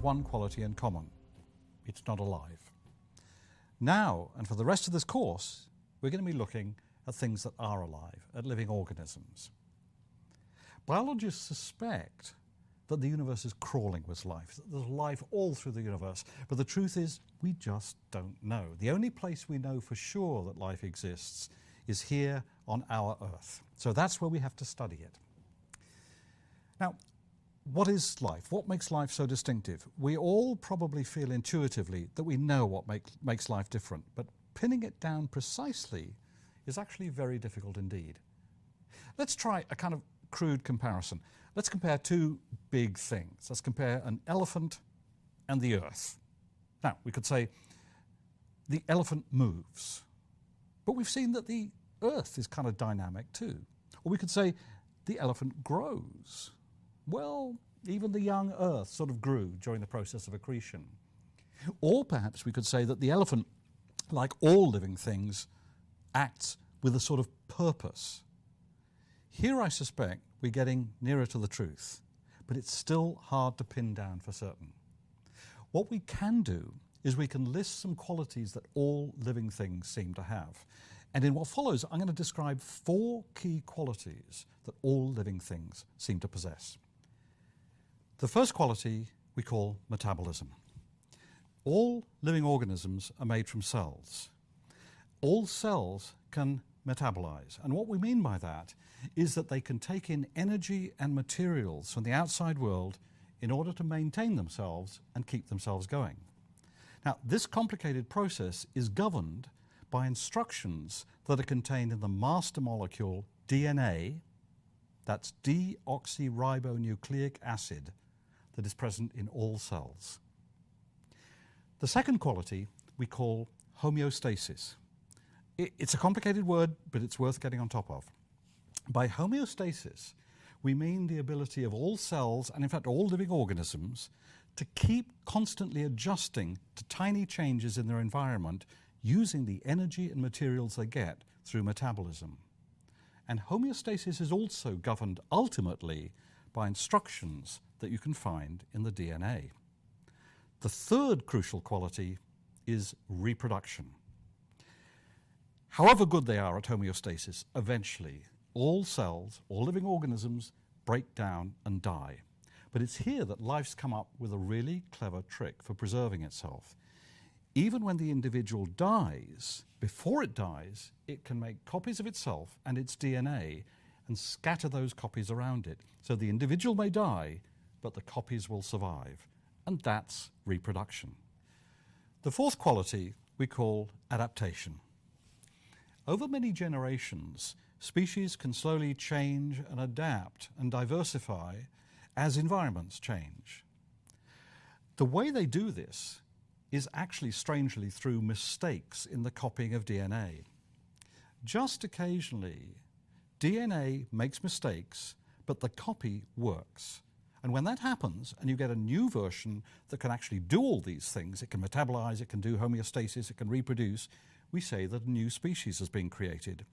one quality in common. It's not alive. Now, and for the rest of this course, we're going to be looking at things that are alive, at living organisms. Biologists suspect that the universe is crawling with life, that there's life all through the universe, but the truth is we just don't know. The only place we know for sure that life exists is here on our Earth. So that's where we have to study it. Now, what is life? What makes life so distinctive? We all probably feel intuitively that we know what makes life different, but pinning it down precisely is actually very difficult indeed. Let's try a kind of crude comparison. Let's compare two big things. Let's compare an elephant and the Earth. Now, we could say the elephant moves, but we've seen that the Earth is kind of dynamic too. Or we could say the elephant grows. Well, even the young Earth sort of grew during the process of accretion. Or perhaps we could say that the elephant, like all living things, acts with a sort of purpose. Here I suspect we're getting nearer to the truth, but it's still hard to pin down for certain. What we can do is we can list some qualities that all living things seem to have. And in what follows, I'm going to describe 4 key qualities that all living things seem to possess. The first quality we call metabolism. All living organisms are made from cells. All cells can metabolize. And what we mean by that is that they can take in energy and materials from the outside world in order to maintain themselves and keep themselves going. Now, this complicated process is governed by instructions that are contained in the master molecule DNA, that's deoxyribonucleic acid, that is present in all cells. The second quality we call homeostasis. It's a complicated word, but it's worth getting on top of. By homeostasis, we mean the ability of all cells, and in fact all living organisms, to keep constantly adjusting to tiny changes in their environment using the energy and materials they get through metabolism. And homeostasis is also governed ultimately by instructions that you can find in the DNA. The third crucial quality is reproduction. However good they are at homeostasis, eventually all cells, all living organisms break down and die. But it's here that life's come up with a really clever trick for preserving itself. Even when the individual dies, before it dies, it can make copies of itself and its DNA and scatter those copies around it. So the individual may die, but the copies will survive. And that's reproduction. The fourth quality we call adaptation. Over many generations, species can slowly change and adapt and diversify as environments change. The way they do this is actually strangely through mistakes in the copying of DNA. Just occasionally, DNA makes mistakes, but the copy works. And when that happens, and you get a new version that can actually do all these things, it can metabolize, it can do homeostasis, it can reproduce, we say that a new species has been created.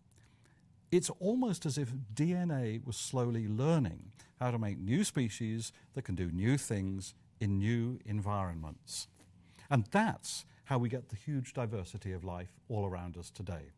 It's almost as if DNA was slowly learning how to make new species that can do new things in new environments. And that's how we get the huge diversity of life all around us today.